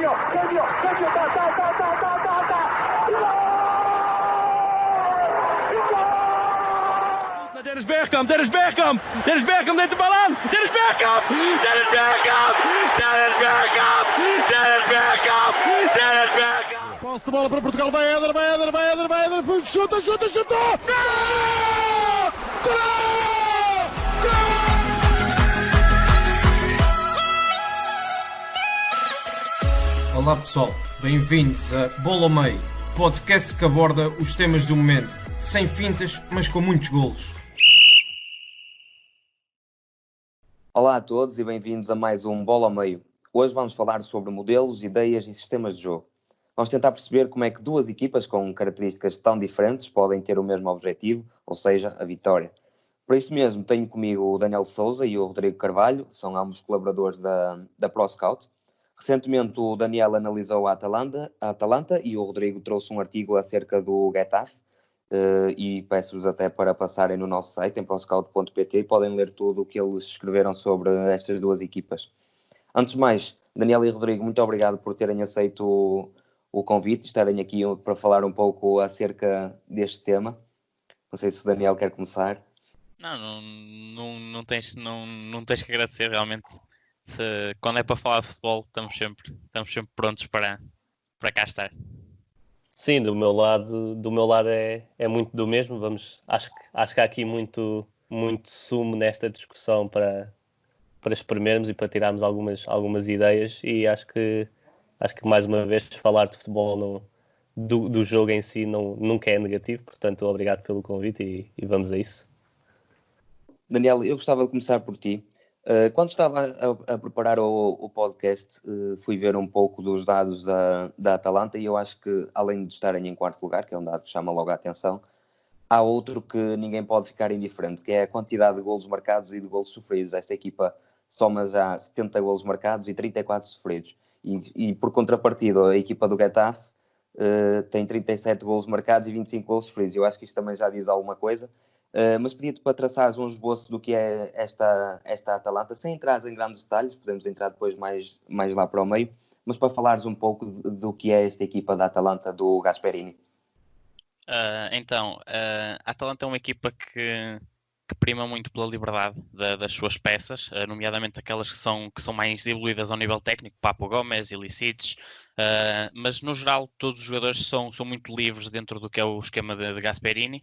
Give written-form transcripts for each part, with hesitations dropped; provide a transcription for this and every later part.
Dennis Bergkamp neemt de bal aan. Dennis Bergkamp. Posse de bola para Portugal, vai Éder, chuta! Gol! Olá pessoal, bem-vindos a Bola ao Meio, podcast que aborda os temas do momento, sem fintas, mas com muitos golos. Olá a todos e bem-vindos a mais um Bola ao Meio. Hoje vamos falar sobre modelos, ideias e sistemas de jogo. Vamos tentar perceber como é que duas equipas com características tão diferentes podem ter o mesmo objetivo, ou seja, a vitória. Por isso mesmo tenho comigo o Daniel Souza e o Rodrigo Carvalho, são ambos colaboradores da ProScout. Recentemente o Daniel analisou a Atalanta e o Rodrigo trouxe um artigo acerca do Getafe e peço-vos até para passarem no nosso site em proscout.pt e podem ler tudo o que eles escreveram sobre estas duas equipas. Antes de mais, Daniel e Rodrigo, muito obrigado por terem aceito o convite e estarem aqui para falar um pouco acerca deste tema. Não sei se o Daniel quer começar. Não tens que agradecer realmente. Quando é para falar de futebol, estamos sempre prontos para cá estar. Sim, do meu lado é muito do mesmo. Acho que há aqui muito sumo nesta discussão para exprimirmos e para tirarmos algumas ideias, e acho que mais uma vez falar de futebol do jogo em si nunca é negativo, portanto obrigado pelo convite e vamos a isso. Daniel, eu gostava de começar por ti. Quando estava a preparar o podcast, fui ver um pouco dos dados da Atalanta e eu acho que, além de estarem em quarto lugar, que é um dado que chama logo a atenção, há outro que ninguém pode ficar indiferente, que é a quantidade de golos marcados e de golos sofridos. Esta equipa soma já 70 golos marcados e 34 sofridos. E por contrapartida, a equipa do Getafe tem 37 golos marcados e 25 golos sofridos. Eu acho que isto também já diz alguma coisa. Mas pedia-te para traçares um esboço do que é esta Atalanta, sem entrar em grandes detalhes, podemos entrar depois mais lá para o meio, mas para falares um pouco do que é esta equipa da Atalanta do Gasperini. A Atalanta é uma equipa que prima muito pela liberdade das suas peças, nomeadamente aquelas que são mais evoluídas ao nível técnico, Papo Gomes, Ilicic, mas no geral todos os jogadores são muito livres dentro do que é o esquema de Gasperini,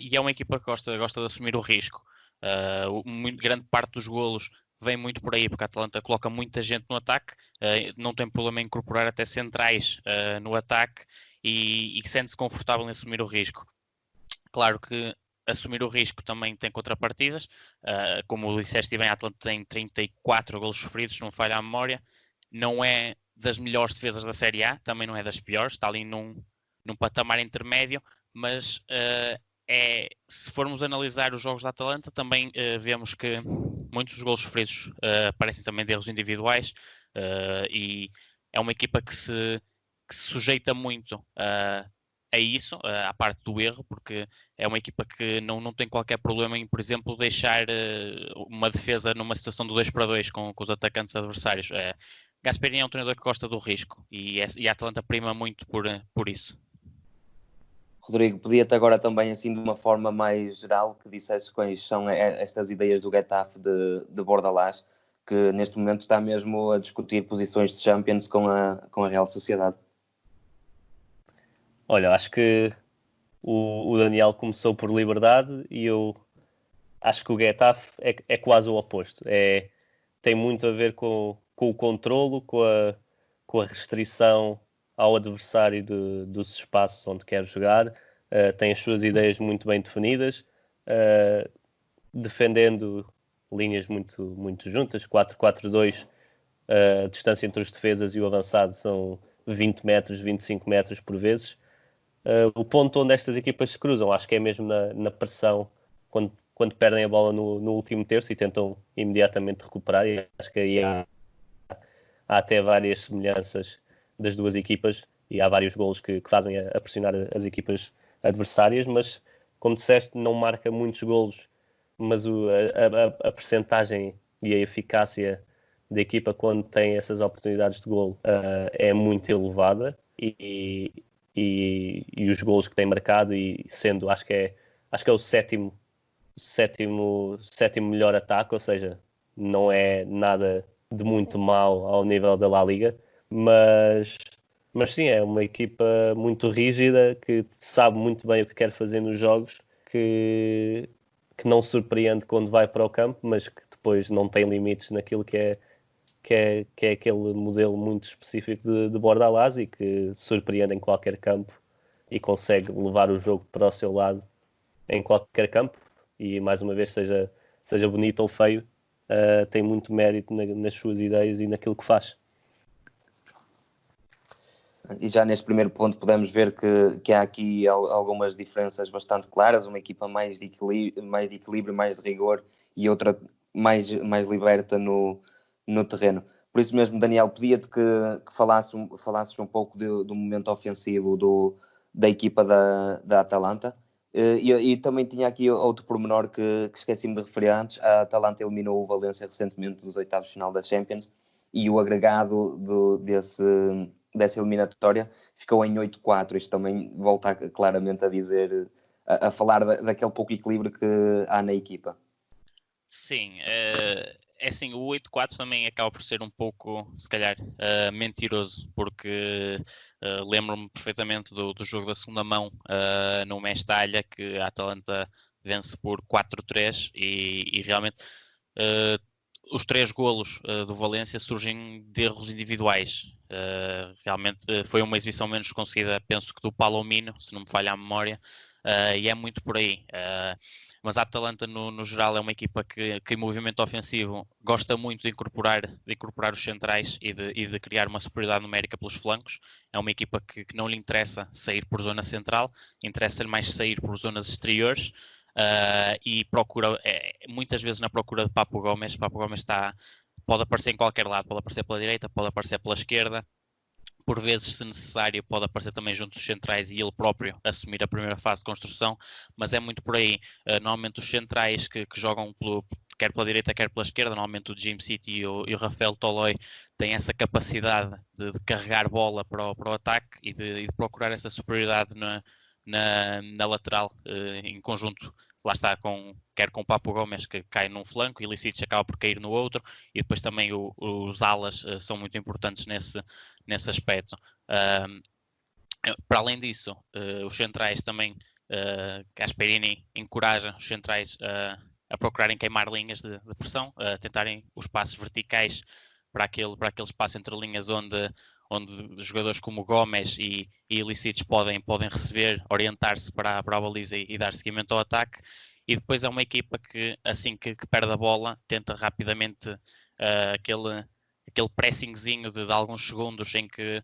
e é uma equipa que gosta de assumir o risco. Grande parte dos golos vem muito por aí, porque a Atalanta coloca muita gente no ataque, não tem problema em incorporar até centrais no ataque e sente-se confortável em assumir o risco. Claro que assumir o risco também tem contrapartidas, como disseste bem, a Atalanta tem 34 golos sofridos, não falha a memória, não é das melhores defesas da Série A, também não é das piores, está ali num patamar intermédio, mas se formos analisar os jogos da Atalanta, também vemos que muitos dos golos sofridos parecem também de erros individuais, e é uma equipa que se sujeita muito a isso, à parte do erro, porque é uma equipa que não tem qualquer problema em, por exemplo, deixar uma defesa numa situação do 2-2 com os atacantes adversários. Gasperini é um treinador que gosta do risco e a Atalanta prima muito por isso. Rodrigo, pedia-te agora também, assim, de uma forma mais geral, que dissesse quais são estas ideias do Getafe de Bordalás, que neste momento está mesmo a discutir posições de Champions com a Real Sociedade. Olha, acho que o Daniel começou por liberdade e eu acho que o Getafe é quase o oposto. Tem muito a ver com o controlo, com a restrição ao adversário dos espaços onde quer jogar. Tem as suas ideias muito bem definidas, defendendo linhas muito, muito juntas, 4-4-2, a distância entre os defesas e o avançado são 20 metros, 25 metros por vezes. O ponto onde estas equipas se cruzam, acho que é mesmo na pressão, quando perdem a bola no último terço e tentam imediatamente recuperar, e acho que aí há até várias semelhanças das duas equipas, e há vários golos que fazem a pressionar as equipas adversárias, mas como disseste, não marca muitos golos, mas a percentagem e a eficácia da equipa quando tem essas oportunidades de golo é muito elevada e os golos que tem marcado, e sendo, acho que é o sétimo melhor ataque, ou seja, não é nada de muito mau ao nível da La Liga, mas sim, é uma equipa muito rígida, que sabe muito bem o que quer fazer nos jogos, que não surpreende quando vai para o campo, mas que depois não tem limites naquilo que é aquele modelo muito específico de Bordalás, e que surpreende em qualquer campo e consegue levar o jogo para o seu lado em qualquer campo. E mais uma vez, seja bonito ou feio, tem muito mérito nas suas ideias e naquilo que faz. E já neste primeiro ponto podemos ver que há aqui algumas diferenças bastante claras, uma equipa mais de equilíbrio, mais de rigor, e outra mais liberta no terreno. Por isso mesmo, Daniel, pedia-te que falasses um pouco do momento ofensivo da equipa da Atalanta. E também tinha aqui outro pormenor que esqueci-me de referir antes. A Atalanta eliminou o Valência recentemente dos oitavos de final da Champions, e o agregado dessa eliminatória ficou em 8-4. Isto também volta claramente a dizer, a falar daquele pouco equilíbrio que há na equipa. Sim, é assim, o 8-4 também acaba por ser um pouco, se calhar, mentiroso, porque lembro-me perfeitamente do jogo da segunda mão no Mestalha, que a Atalanta vence por 4-3, e realmente os 3 golos do Valência surgem de erros individuais. Realmente foi uma exibição menos conseguida, penso que do Palomino, se não me falha a memória, e é muito por aí. Mas a Atalanta, no geral, é uma equipa que em movimento ofensivo gosta muito de incorporar os centrais e de criar uma superioridade numérica pelos flancos. É uma equipa que não lhe interessa sair por zona central, interessa-lhe mais sair por zonas exteriores, e procura, muitas vezes na procura de Papo Gomes. Papo Gomes pode aparecer em qualquer lado, pode aparecer pela direita, pode aparecer pela esquerda. Por vezes, se necessário, pode aparecer também junto dos centrais e ele próprio assumir a primeira fase de construção, mas é muito por aí. Normalmente os centrais que jogam quer pela direita, quer pela esquerda, normalmente o Jim City e o Rafael Toloi têm essa capacidade de carregar bola para o ataque e de procurar essa superioridade na lateral, em conjunto. Lá está, quer com o Papo Gomes, que cai num flanco, e Ilicic acaba por cair no outro, e depois também os alas são muito importantes nesse aspecto. Para além disso, os centrais também, Gasperini encoraja os centrais a procurarem queimar linhas de pressão, a tentarem os passos verticais para aquele espaço entre linhas onde jogadores como Gomes e Ilicic podem receber, orientar-se para a baliza e dar seguimento ao ataque. E depois é uma equipa que, assim que perde a bola, tenta rapidamente aquele pressingzinho de alguns segundos em que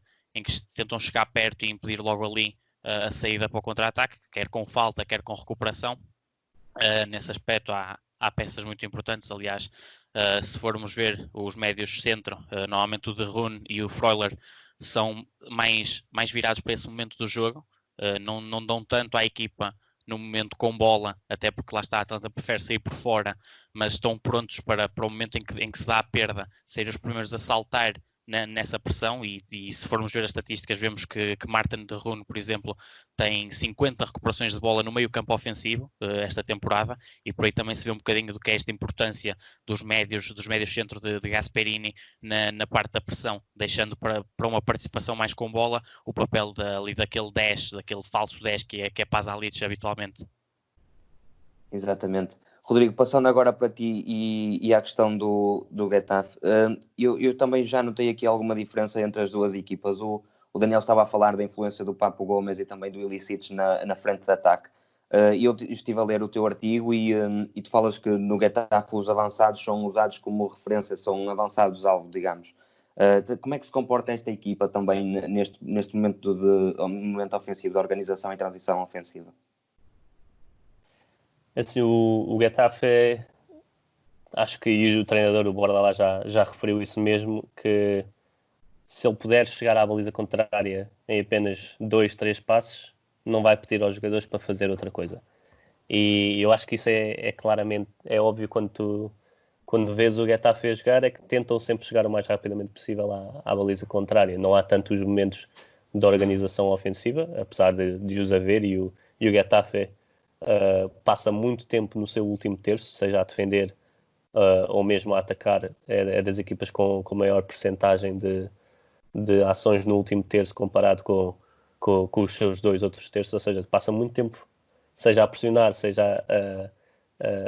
tentam chegar perto e impedir logo ali a saída para o contra-ataque, quer com falta, quer com recuperação. Nesse aspecto há peças muito importantes. Aliás, se formos ver os médios centro, normalmente o De Roon e o Freuler são mais virados para esse momento do jogo, não dão tanto à equipa no momento com bola, até porque lá está, a Atalanta prefere sair por fora, mas estão prontos para o momento em que se dá a perda, serem os primeiros a saltar nessa pressão. E se formos ver as estatísticas, vemos que Martin de Roon, por exemplo, tem 50 recuperações de bola no meio campo ofensivo esta temporada, e por aí também se vê um bocadinho do que é esta importância dos médios centro de Gasperini na parte da pressão, deixando para uma participação mais com bola o papel daquele 10, daquele falso 10 que é Pasalic habitualmente. Exatamente. Rodrigo, passando agora para ti e à questão do Getafe, eu também já notei aqui alguma diferença entre as duas equipas. O Daniel estava a falar da influência do Papo Gomes e também do Ilicic na frente de ataque. Eu estive a ler o teu artigo e tu falas que no Getafe os avançados são usados como referência, são avançados-alvo, digamos. Como é que se comporta esta equipa também neste momento ofensivo, de organização e transição ofensiva? Assim, o Getafe acho que o treinador, o Bordalás, já referiu isso mesmo, que se ele puder chegar à baliza contrária em apenas 2-3 passos, não vai pedir aos jogadores para fazer outra coisa. E eu acho que isso é claramente, é óbvio quando quando vês o Getafe a jogar é que tentam sempre chegar o mais rapidamente possível à baliza contrária. Não há tantos momentos de organização ofensiva, apesar de os haver, e o Getafe passa muito tempo no seu último terço, seja a defender ou mesmo a atacar. É das equipas com maior percentagem de ações no último terço comparado com os seus 2 outros terços, ou seja, passa muito tempo, seja a pressionar, seja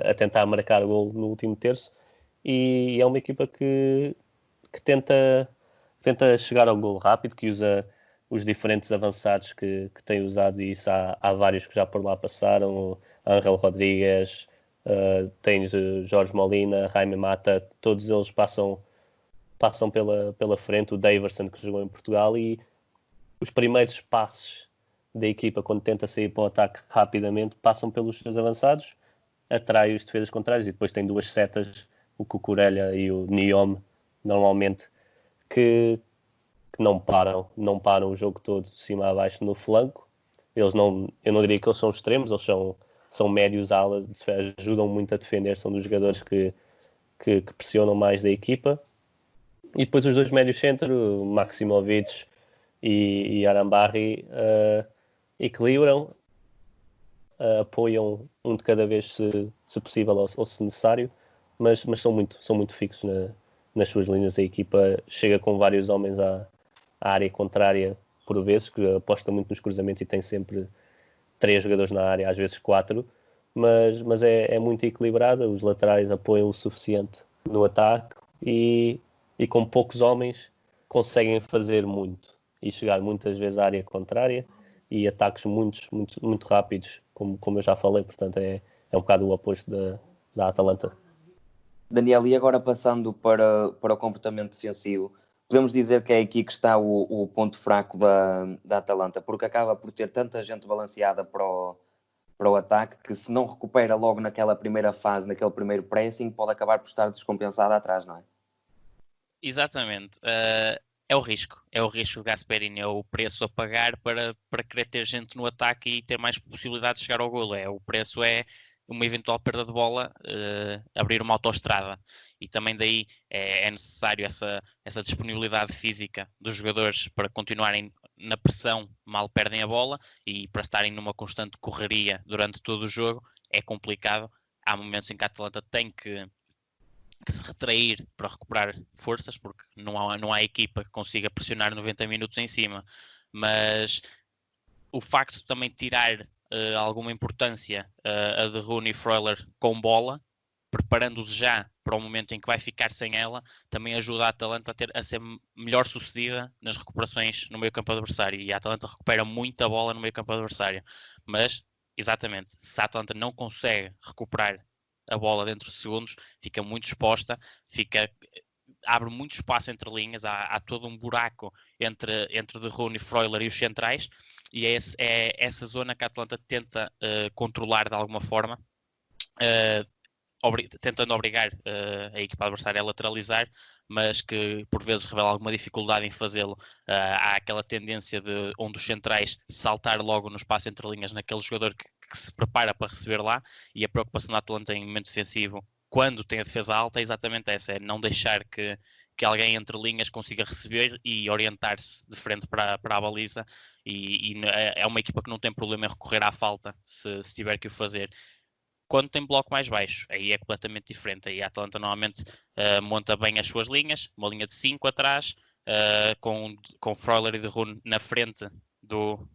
a tentar marcar o gol no último terço, e é uma equipa que tenta chegar ao gol rápido, que usa os diferentes avançados que tem usado, e isso há vários que já por lá passaram, Ángel Rodrigues, tens Jorge Molina, Jaime Mata, todos eles passam pela frente, o Daverson que jogou em Portugal, e os primeiros passos da equipa quando tenta sair para o ataque rapidamente passam pelos seus avançados, atrai os defesas contrários, e depois tem 2 setas, o Cucurella e o Niom, normalmente, que não param o jogo todo de cima a baixo no flanco. Eu não diria que eles são extremos, eles são médios ala, ajudam muito a defender, são dos jogadores que pressionam mais da equipa. E depois os 2 médios centro, Maximovic e Arambarri, equilibram, apoiam um de cada vez se possível ou se necessário, mas são muito fixos nas suas linhas. A equipa chega com vários homens à área contrária por vezes, que aposta muito nos cruzamentos e tem sempre 3 jogadores na área, às vezes 4, mas é muito equilibrada. Os laterais apoiam o suficiente no ataque e com poucos homens conseguem fazer muito e chegar muitas vezes à área contrária, e ataques muito rápidos, como eu já falei. Portanto, é um bocado o oposto da Atalanta. Daniel, e agora passando para o comportamento defensivo, podemos dizer que é aqui que está o ponto fraco da Atalanta, porque acaba por ter tanta gente balanceada para o ataque, que se não recupera logo naquela primeira fase, naquele primeiro pressing, pode acabar por estar descompensado atrás, não é? Exatamente. É o risco de Gasperini, é o preço a pagar para querer ter gente no ataque e ter mais possibilidade de chegar ao golo. O preço é uma eventual perda de bola, abrir uma autoestrada, e também daí é necessário essa disponibilidade física dos jogadores para continuarem na pressão mal perdem a bola, e para estarem numa constante correria durante todo o jogo é complicado. Há momentos em que a Atalanta tem que se retrair para recuperar forças, porque não há equipa que consiga pressionar 90 minutos em cima, mas o facto de também tirar alguma importância a de Rooney e Freuler com bola, preparando-os já para o momento em que vai ficar sem ela, também ajuda a Atalanta a ser melhor sucedida nas recuperações no meio campo adversário, e a Atalanta recupera muita bola no meio campo adversário. Mas, exatamente, se a Atalanta não consegue recuperar a bola dentro de segundos, fica muito exposta, abre muito espaço entre linhas, há todo um buraco entre De Roon e Freuler e os centrais, e é essa zona que a Atalanta tenta controlar de alguma forma, tentando obrigar a equipa adversária a lateralizar, mas que por vezes revela alguma dificuldade em fazê-lo. Há aquela tendência de um dos centrais saltar logo no espaço entre linhas naquele jogador que se prepara para receber lá, e a preocupação da Atalanta em momento defensivo, quando tem a defesa alta, é exatamente essa, é não deixar que alguém entre linhas consiga receber e orientar-se de frente para a baliza, e é uma equipa que não tem problema em recorrer à falta se tiver que o fazer. Quando tem bloco mais baixo, aí é completamente diferente. Aí a Atalanta normalmente monta bem as suas linhas, uma linha de 5 atrás, com Freuler e De Roon na frente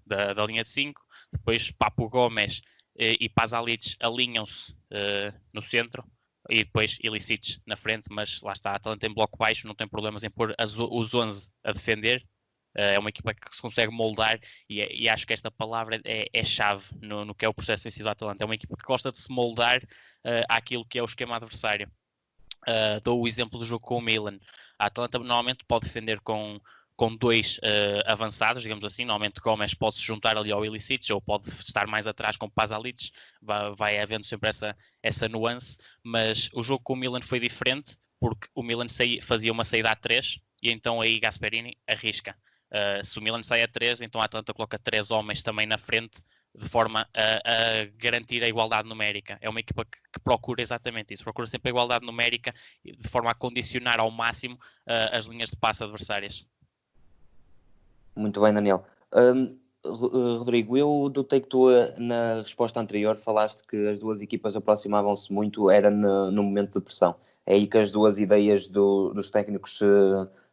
da linha de 5, depois Papu Gomes e Pasalic alinham-se no centro, e depois Ilicic na frente, mas lá está, a Atalanta tem bloco baixo, não tem problemas em pôr os 11 a defender. É uma equipa que se consegue moldar, e acho que esta palavra é chave no que é o processo defensivo da Atalanta. É uma equipa que gosta de se moldar àquilo que é o esquema adversário. Dou o exemplo do jogo com o Milan. A Atalanta normalmente pode defender com 2 avançados, digamos assim. Normalmente Gomes pode se juntar ali ao Ilicic, ou pode estar mais atrás com Pasalic. Vai havendo sempre essa nuance, mas o jogo com o Milan foi diferente, porque o Milan fazia uma saída a 3, e então aí Gasperini arrisca. Se o Milan sai a 3, então a Atalanta coloca 3 homens também na frente de forma a garantir a igualdade numérica. É uma equipa que procura exatamente isso, procura sempre a igualdade numérica de forma a condicionar ao máximo as linhas de passe adversárias. Muito bem, Daniel. Rodrigo, eu notei que tu na resposta anterior falaste que as duas equipas aproximavam-se muito, era no momento de pressão. É aí que as duas ideias dos técnicos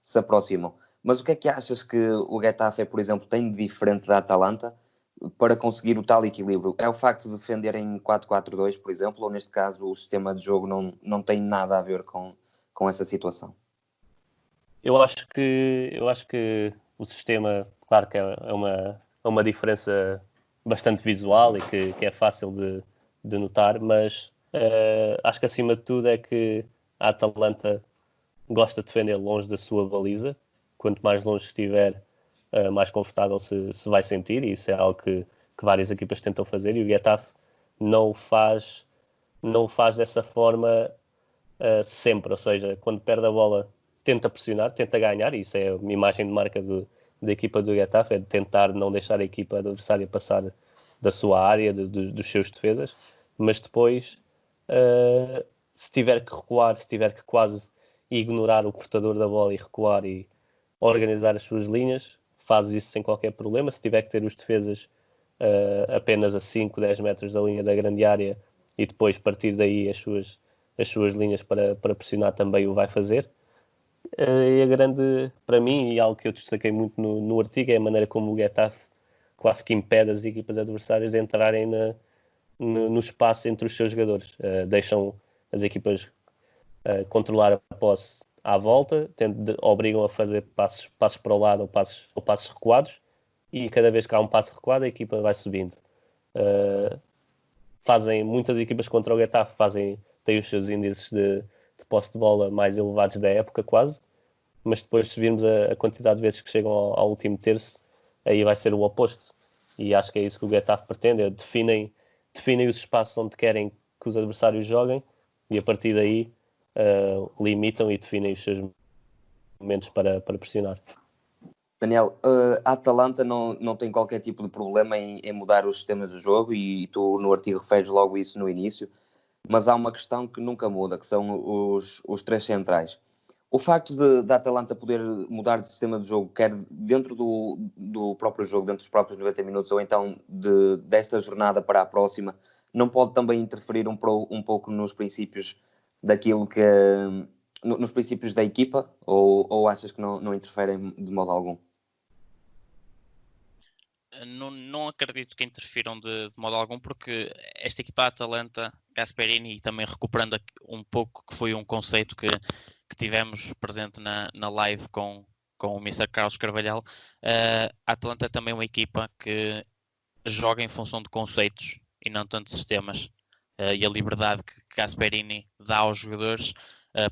se aproximam. Mas o que é que achas que o Getafe, por exemplo, tem de diferente da Atalanta para conseguir o tal equilíbrio? É o facto de defender em 4-4-2, por exemplo, ou neste caso o sistema de jogo não tem nada a ver com essa situação? Eu acho que o sistema, claro que é uma diferença bastante visual e que é fácil de notar, mas acho que acima de tudo é que a Atalanta gosta de defender longe da sua baliza. Quanto mais longe estiver, mais confortável se vai sentir, e isso é algo que várias equipas tentam fazer, e o Getafe não o faz dessa forma sempre, ou seja, quando perde a bola tenta pressionar, tenta ganhar, e isso é uma imagem de marca da equipa do Getafe, é de tentar não deixar a equipa adversária passar da sua área, dos seus defesas, mas depois, se tiver que recuar, se tiver que quase ignorar o portador da bola e recuar e organizar as suas linhas, faz isso sem qualquer problema. Se tiver que ter os defesas apenas a 5, 10 metros da linha da grande área e depois partir daí as suas linhas para pressionar, também o vai fazer. E a grande, para mim, e algo que eu destaquei muito no artigo, é a maneira como o Getafe quase que impede as equipas adversárias de entrarem no espaço entre os seus jogadores. Deixam as equipas controlar a posse à volta, obrigam a fazer passos para o lado ou passos recuados, e cada vez que há um passo recuado a equipa vai subindo. Muitas equipas contra o Getafe têm os seus índices de posse de bola mais elevados da época quase, mas depois se virmos a quantidade de vezes que chegam ao último terço, aí vai ser o oposto, e acho que é isso que o Getafe pretende. Definem os espaços onde querem que os adversários joguem, e a partir daí limitam e definem os seus momentos para pressionar. Daniel, a Atalanta não tem qualquer tipo de problema em mudar os sistemas de jogo, e tu no artigo referes logo isso no início, mas há uma questão que nunca muda, que são os três centrais. O facto da Atalanta poder mudar de sistema de jogo, quer dentro do próprio jogo, dentro dos próprios 90 minutos, ou então desta jornada para a próxima, não pode também interferir um pouco nos princípios daquilo que... nos princípios da equipa, ou achas que não interferem de modo algum? Não acredito que interfiram de modo algum, porque esta equipa Atalanta, Gasperini, e também recuperando um pouco, que foi um conceito que tivemos presente na live com o Mr. Carlos Carvalhal, a Atalanta é também uma equipa que joga em função de conceitos e não tanto de sistemas, e a liberdade que Gasperini dá aos jogadores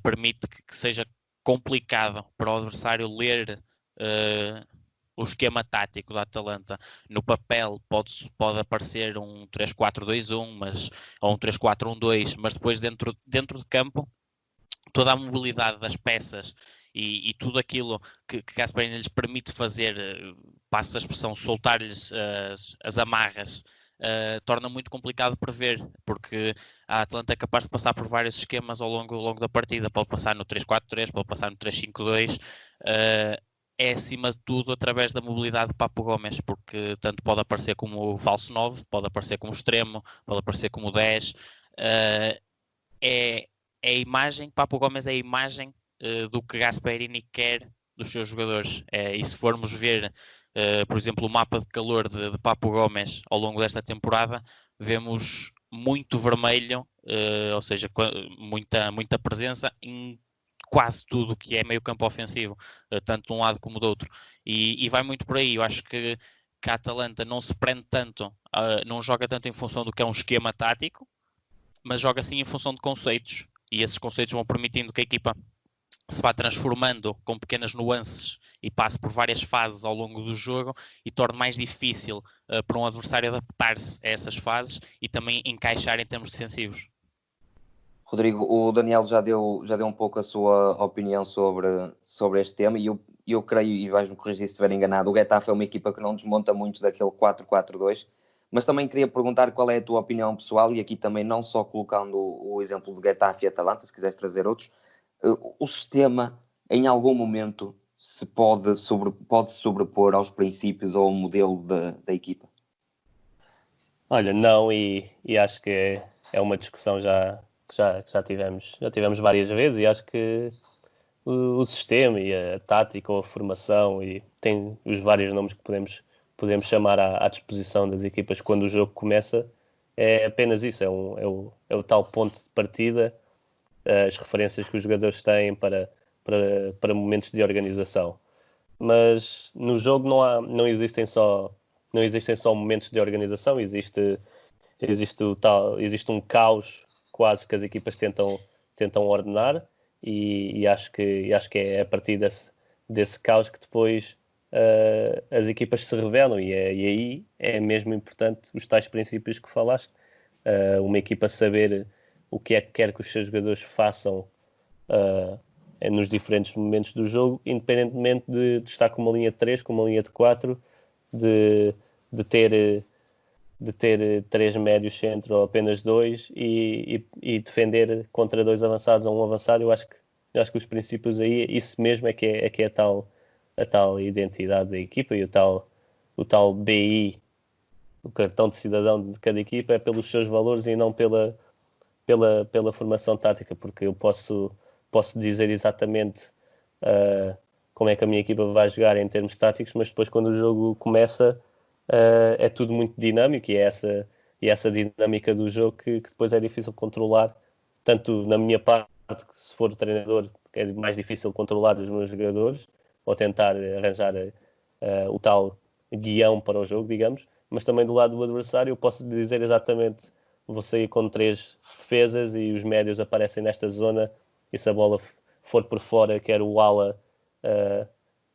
permite que seja complicado para o adversário ler o esquema tático da Atalanta. No papel pode aparecer um 3-4-2-1 ou um 3-4-1-2, mas depois dentro de campo toda a mobilidade das peças e tudo aquilo que Gasperini lhes permite fazer, passa a expressão, soltar-lhes as amarras, torna muito complicado prever, porque a Atalanta é capaz de passar por vários esquemas ao longo da partida. Pode passar no 3-4-3, pode passar no 3-5-2, é acima de tudo através da mobilidade de Papu Gómez, porque tanto pode aparecer como falso 9, pode aparecer como extremo, pode aparecer como 10, é a imagem, Papu Gómez é a imagem do que Gasperini quer dos seus jogadores. E se formos ver, por exemplo, o mapa de calor de Papu Gómez ao longo desta temporada, vemos muito vermelho, ou seja, muita presença em quase tudo que é meio campo ofensivo, tanto de um lado como do outro. E vai muito por aí. Eu acho que a Atalanta não se prende tanto, não joga tanto em função do que é um esquema tático, mas joga sim em função de conceitos. E esses conceitos vão permitindo que a equipa se vá transformando com pequenas nuances e passe por várias fases ao longo do jogo, e torne mais difícil para um adversário adaptar-se a essas fases e também encaixar em termos defensivos. Rodrigo, o Daniel já deu um pouco a sua opinião sobre este tema, e eu creio, e vais-me corrigir se estiver enganado, o Getafe é uma equipa que não desmonta muito daquele 4-4-2, Mas também queria perguntar qual é a tua opinião pessoal, e aqui também não só colocando o exemplo de Getafe e Atalanta, se quiseres trazer outros, o sistema em algum momento se pode sobrepor aos princípios ou ao modelo da equipa? Olha, não, e acho que é uma discussão que já tivemos várias vezes, e acho que o sistema e a tática ou a formação, e tem os vários nomes que podemos chamar à disposição das equipas quando o jogo começa, é apenas isso, é o tal ponto de partida, as referências que os jogadores têm para momentos de organização. Mas no jogo não existem só momentos de organização, existe um caos quase que as equipas tentam ordenar, e acho que é a partir desse caos que depois as equipas se revelam, e aí é mesmo importante os tais princípios que falaste, uma equipa saber o que é que quer que os seus jogadores façam nos diferentes momentos do jogo, independentemente de estar com uma linha de 3, com uma linha de 4, de ter 3 médios centro ou apenas 2, e defender contra 2 avançados ou um avançado. Eu acho que os princípios aí, isso mesmo é que é a tal identidade da equipa, e o tal BI, o cartão de cidadão de cada equipa, é pelos seus valores e não pela formação tática, porque eu posso dizer exatamente como é que a minha equipa vai jogar em termos táticos, mas depois quando o jogo começa é tudo muito dinâmico, e é essa dinâmica do jogo que depois é difícil controlar, tanto na minha parte, que se for o treinador, é mais difícil controlar os meus jogadores ou tentar arranjar o tal guião para o jogo, digamos, mas também do lado do adversário eu posso dizer exatamente: vou sair com 3 defesas e os médios aparecem nesta zona, e se a bola for por fora, quero o ala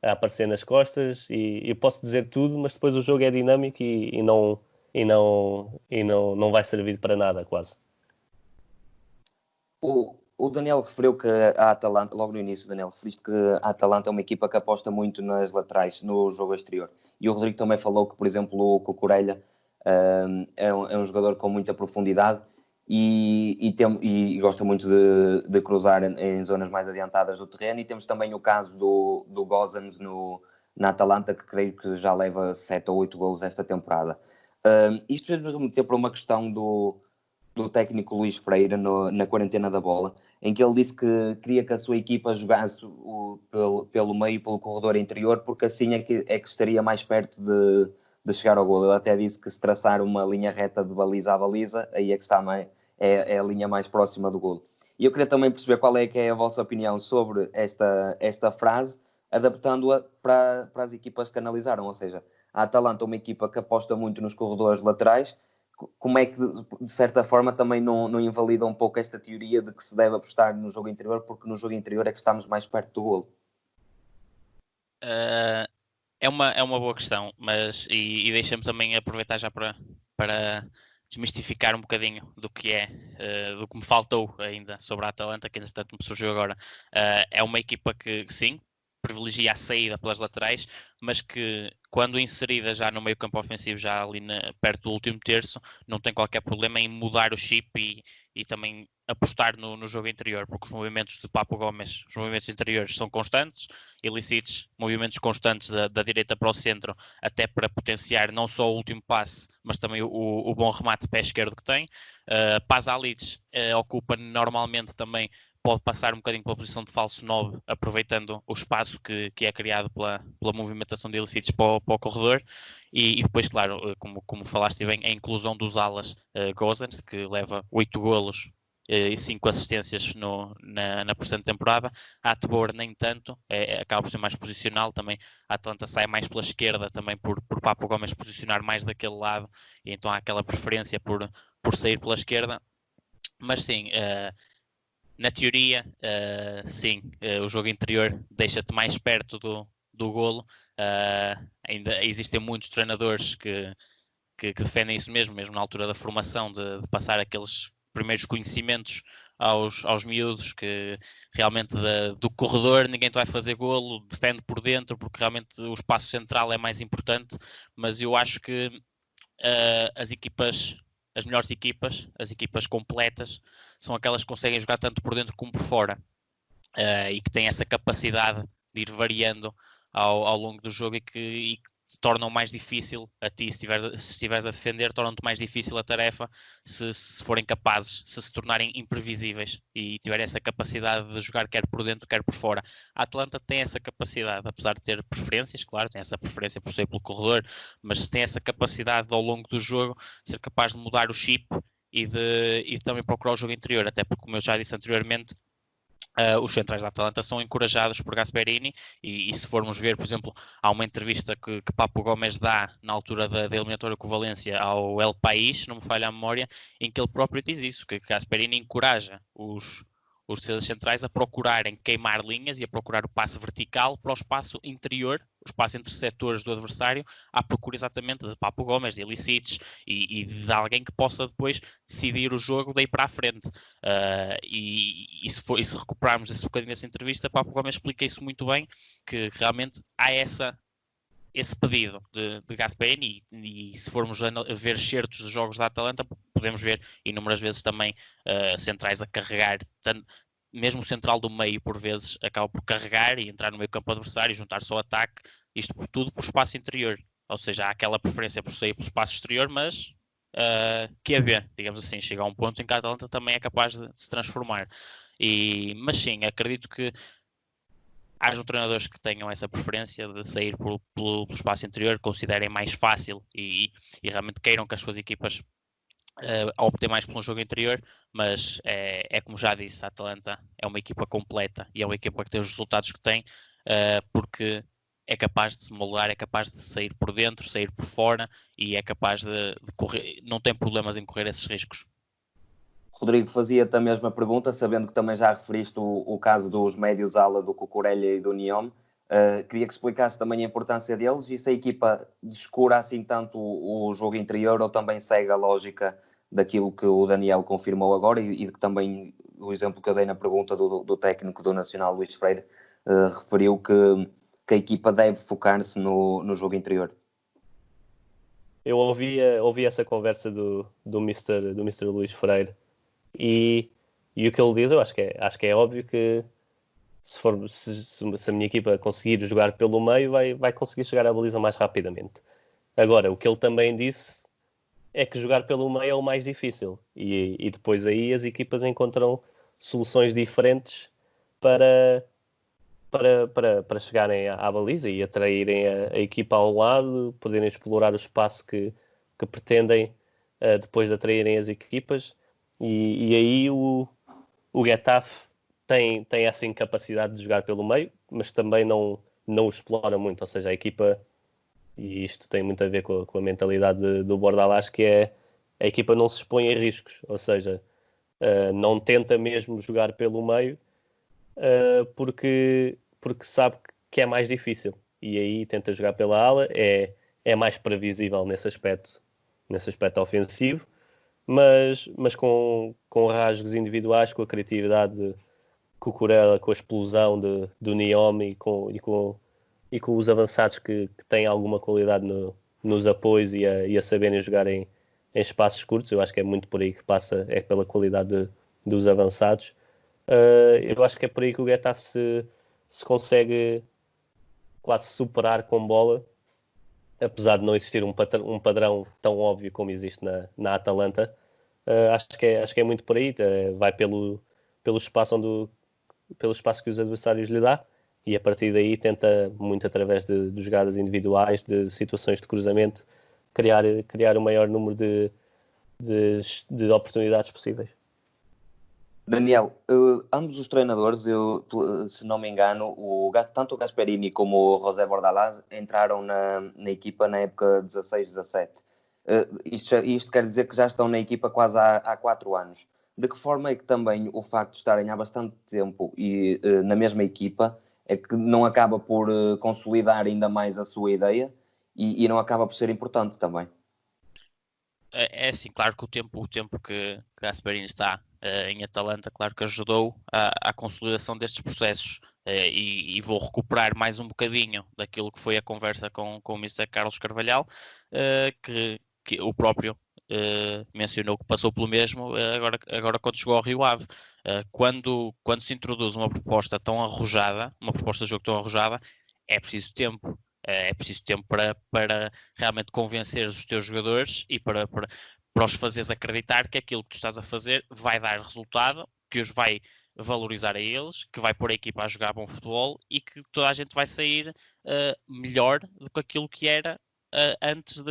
a aparecer nas costas, e eu posso dizer tudo, mas depois o jogo é dinâmico e não vai servir para nada, quase. O Daniel referiu que a Atalanta, logo no início, Daniel, referiste que a Atalanta é uma equipa que aposta muito nas laterais, no jogo exterior. E o Rodrigo também falou que, por exemplo, o Cucurella é um jogador com muita profundidade e gosta muito de cruzar em zonas mais adiantadas do terreno. E temos também o caso do Gosens na Atalanta, que creio que já leva 7 ou 8 golos esta temporada. Isto fez-me remeter para uma questão do técnico Luís Freire na quarentena da bola, em que ele disse que queria que a sua equipa jogasse pelo meio, pelo corredor interior, porque assim é que estaria mais perto de chegar ao golo. Ele até disse que se traçar uma linha reta de baliza a baliza, aí é que está é a linha mais próxima do golo. E eu queria também perceber qual é que é a vossa opinião sobre esta frase, adaptando-a para as equipas que analisaram, ou seja, a Atalanta é uma equipa que aposta muito nos corredores laterais. Como é que, de certa forma, também não invalida um pouco esta teoria de que se deve apostar no jogo interior, porque no jogo interior é que estamos mais perto do golo? É uma boa questão, mas e deixa-me também aproveitar já para desmistificar um bocadinho do que do que me faltou ainda sobre a Atalanta, que entretanto me surgiu agora. É uma equipa que sim, privilegia a saída pelas laterais, mas que quando inserida já no meio campo ofensivo, já ali perto do último terço, não tem qualquer problema em mudar o chip e também apostar no jogo interior, porque os movimentos de Papo Gomes, os movimentos interiores são constantes, Ilicic, movimentos constantes da direita para o centro, até para potenciar não só o último passe, mas também o bom remate de pé esquerdo que tem. Pasalic ocupa normalmente também, pode passar um bocadinho pela posição de falso 9, aproveitando o espaço que é criado pela movimentação de Ilicic para o corredor. E depois, claro, como falaste bem, a inclusão dos alas Gosens, que leva 8 golos e 5 assistências na presente temporada. A Atebor nem tanto, acaba por ser mais posicional também. A Atalanta sai mais pela esquerda também por Papo Gomes posicionar mais daquele lado, e então há aquela preferência por sair pela esquerda. Mas sim, na teoria, sim, o jogo interior deixa-te mais perto do golo. Ainda existem muitos treinadores que defendem isso mesmo na altura da formação, de passar aqueles primeiros conhecimentos aos miúdos, que realmente do corredor ninguém te vai fazer golo, defende por dentro, porque realmente o espaço central é mais importante. Mas eu acho que as melhores equipas, as equipas completas, são aquelas que conseguem jogar tanto por dentro como por fora, e que têm essa capacidade de ir variando ao longo do jogo e que te tornam mais difícil a ti, se estiveres a defender, tornam-te mais difícil a tarefa se forem capazes, se tornarem imprevisíveis e tiverem essa capacidade de jogar quer por dentro, quer por fora. A Atalanta tem essa capacidade, apesar de ter preferências, claro, tem essa preferência por sair pelo corredor, mas tem essa capacidade de, ao longo do jogo, ser capaz de mudar o chip e de também procurar o jogo interior, até porque, como eu já disse anteriormente, os centrais da Atalanta são encorajados por Gasperini e se formos ver, por exemplo, há uma entrevista que Papu Gómez dá na altura da eliminatória com o Valência ao El País, não me falha a memória, em que ele próprio diz isso, que Gasperini encoraja os defesas centrais a procurarem queimar linhas e a procurar o passe vertical para o espaço interior, o espaço entre setores do adversário, à procura exatamente de Papu Gómez, de Ilicic e de alguém que possa depois decidir o jogo daí para a frente. E se recuperarmos esse bocadinho dessa entrevista, Papu Gómez explica isso muito bem, que realmente há esse pedido de Gasperini e se formos a ver certos dos jogos da Atalanta, podemos ver inúmeras vezes também centrais a carregar, mesmo o central do meio por vezes acaba por carregar e entrar no meio campo adversário e juntar-se ao ataque, isto tudo por espaço interior, ou seja, há aquela preferência por sair pelo espaço exterior, mas que digamos assim, chega a um ponto em que a Atalanta também é capaz de se transformar. Mas sim, acredito que hajam treinadores que tenham essa preferência de sair pelo espaço interior, considerem mais fácil e realmente queiram que as suas equipas optem mais pelo jogo interior, mas é como já disse, a Atalanta é uma equipa completa e é uma equipa que tem os resultados que tem, porque é capaz de se moldar, é capaz de sair por dentro, sair por fora e é capaz de correr, não tem problemas em correr esses riscos. Rodrigo, fazia-te a mesma pergunta, sabendo que também já referiste o caso dos médios ala do Cucurella e do Niom. Queria que explicasse também a importância deles e se a equipa descura assim tanto o jogo interior ou também segue a lógica daquilo que o Daniel confirmou agora e que também o exemplo que eu dei na pergunta do técnico do Nacional, Luís Freire, referiu que a equipa deve focar-se no jogo interior. Eu ouvi essa conversa do Mr. Luís Freire e o que ele diz, eu acho que é óbvio que se a minha equipa conseguir jogar pelo meio, vai conseguir chegar à baliza mais rapidamente. Agora, o que ele também disse é que jogar pelo meio é o mais difícil e depois aí as equipas encontram soluções diferentes para chegarem à baliza e atraírem a equipa a um lado, poderem explorar o espaço que pretendem depois de atraírem as equipas e aí o Getafe tem essa incapacidade de jogar pelo meio, mas também não o explora muito, ou seja, a equipa, e isto tem muito a ver com a mentalidade do Bordalás, que é a equipa não se expõe a riscos, ou seja, não tenta mesmo jogar pelo meio porque sabe que é mais difícil e aí tenta jogar pela ala, é mais previsível nesse aspecto ofensivo, mas com rasgos individuais, com a criatividade Cucurella, com a explosão do Niom e com os avançados que têm alguma qualidade nos apoios e a saberem jogar em espaços curtos. Eu acho que é muito por aí que passa, é pela qualidade dos avançados. Eu acho que é por aí que o Getafe se consegue quase superar com bola, apesar de não existir um padrão tão óbvio como existe na Atalanta. Acho que é muito por aí, vai pelo espaço que os adversários lhe dá e a partir daí tenta muito através de jogadas individuais, de situações de cruzamento, criar o maior número de oportunidades possíveis. Daniel, ambos os treinadores, se não me engano, tanto o Gasperini como o José Bordalás entraram na equipa na época 16-17. Isto quer dizer que já estão na equipa quase há 4 anos. De que forma é que também o facto de estarem há bastante tempo e na mesma equipa é que não acaba por consolidar ainda mais a sua ideia e não acaba por ser importante também? É assim, claro que o tempo que Gasperini está em Atalanta, claro que ajudou à consolidação destes processos e vou recuperar mais um bocadinho daquilo que foi a conversa com o Mr. Carlos Carvalhal, que que o próprio mencionou que passou pelo mesmo agora quando chegou ao Rio Ave. Quando se introduz uma proposta tão arrojada, uma proposta de jogo tão arrojada, é preciso tempo. É preciso tempo para realmente convencer os teus jogadores e para os fazeres acreditar que aquilo que tu estás a fazer vai dar resultado, que os vai valorizar a eles, que vai pôr a equipa a jogar bom futebol e que toda a gente vai sair melhor do que aquilo que era antes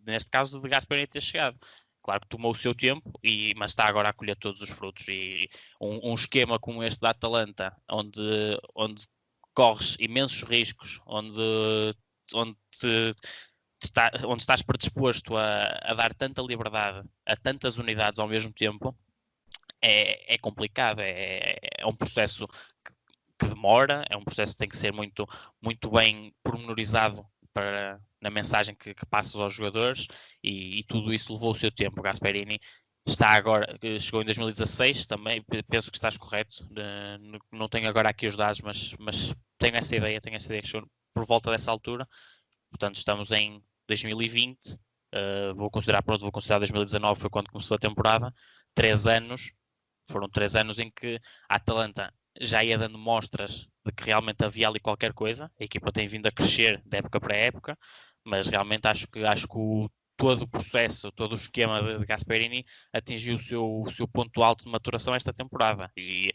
neste caso, de Gasperini ter chegado. Claro que tomou o seu tempo, mas está agora a colher todos os frutos. E um esquema como este da Atalanta, onde corres imensos riscos, onde estás predisposto a dar tanta liberdade a tantas unidades ao mesmo tempo, é complicado. É um processo que demora, é um processo que tem que ser muito, muito bem pormenorizado na mensagem que passas aos jogadores, e tudo isso levou o seu tempo. O Gasperini chegou em 2016 também, penso que estás correto, não tenho agora aqui os dados, mas tenho essa ideia que chegou por volta dessa altura. Portanto, estamos em 2020, vou considerar 2019 foi quando começou a temporada. 3 anos, foram 3 anos em que a Atalanta já ia dando mostras de que realmente havia ali qualquer coisa. A equipa tem vindo a crescer de época para época, mas realmente acho que todo o processo, todo o esquema de Gasperini atingiu o seu ponto alto de maturação esta temporada. E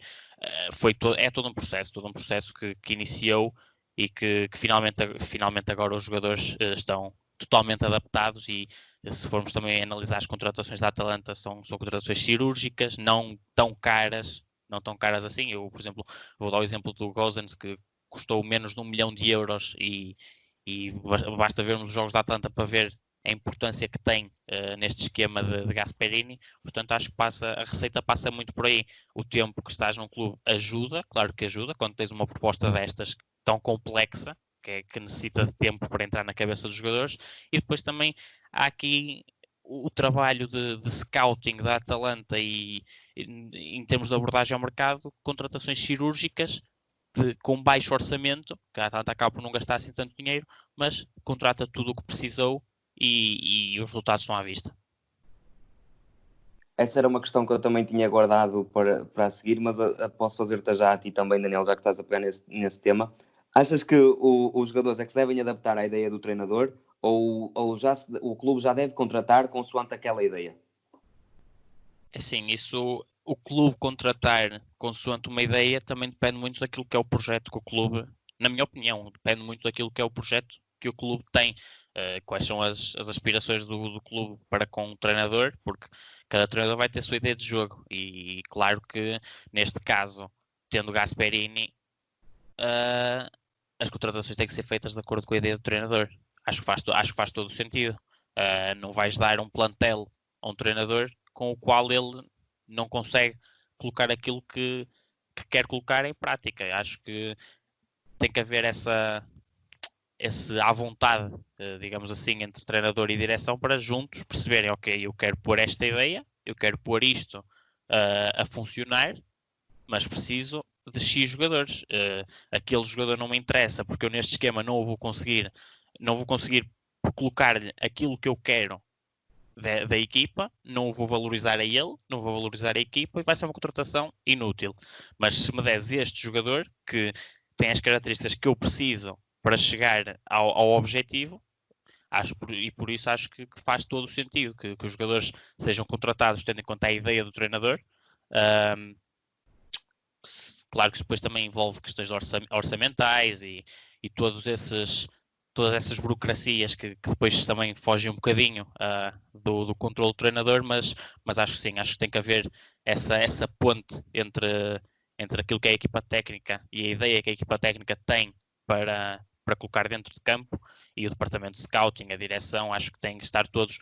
é todo um processo que iniciou e que finalmente agora os jogadores estão totalmente adaptados. E se formos também analisar as contratações da Atalanta, são contratações cirúrgicas, não tão caras assim. Eu, por exemplo, vou dar o exemplo do Gosens, que custou menos de 1 milhão de euros, e basta vermos os jogos da Atalanta para ver a importância que tem neste esquema de Gasperini. Portanto, acho que a receita passa muito por aí. O tempo que estás num clube ajuda, claro que ajuda, quando tens uma proposta destas tão complexa, que necessita de tempo para entrar na cabeça dos jogadores. E depois também há aqui o trabalho de scouting da Atalanta e em termos de abordagem ao mercado, contratações cirúrgicas com baixo orçamento, que a Atalanta acaba por não gastar assim tanto dinheiro, mas contrata tudo o que precisou e os resultados estão à vista. Essa era uma questão que eu também tinha guardado para seguir, mas posso fazer-te já a ti também, Daniel, já que estás a pegar nesse tema. Achas que os jogadores é que se devem adaptar à ideia do treinador, ou o clube já deve contratar consoante aquela ideia? Assim, o clube contratar consoante uma ideia também depende muito daquilo que é o projeto que o clube, na minha opinião, depende muito daquilo que é o projeto que o clube tem, quais são as aspirações do clube para com o treinador, porque cada treinador vai ter a sua ideia de jogo, e claro que neste caso, tendo Gasperini, as contratações têm que ser feitas de acordo com a ideia do treinador. Acho que faz todo o sentido. Não vais dar um plantel a um treinador com o qual ele não consegue colocar aquilo que quer colocar em prática. Acho que tem que haver à vontade, digamos assim, entre treinador e direção, para juntos perceberem, ok, eu quero pôr esta ideia, eu quero pôr isto a funcionar, mas preciso de X jogadores. Aquele jogador não me interessa, porque eu neste esquema não vou conseguir colocar-lhe aquilo que eu quero da equipa, não o vou valorizar a ele, não vou valorizar a equipa, e vai ser uma contratação inútil. Mas se me des este jogador que tem as características que eu preciso para chegar ao objetivo, por isso acho que faz todo o sentido que os jogadores sejam contratados tendo em conta a ideia do treinador. Claro que depois também envolve questões orçamentais e todas essas burocracias que depois também fogem um bocadinho do controle do treinador, mas acho que sim, acho que tem que haver essa ponte entre aquilo que é a equipa técnica e a ideia que a equipa técnica tem para colocar dentro de campo, e o departamento de scouting, a direção. Acho que têm que estar todos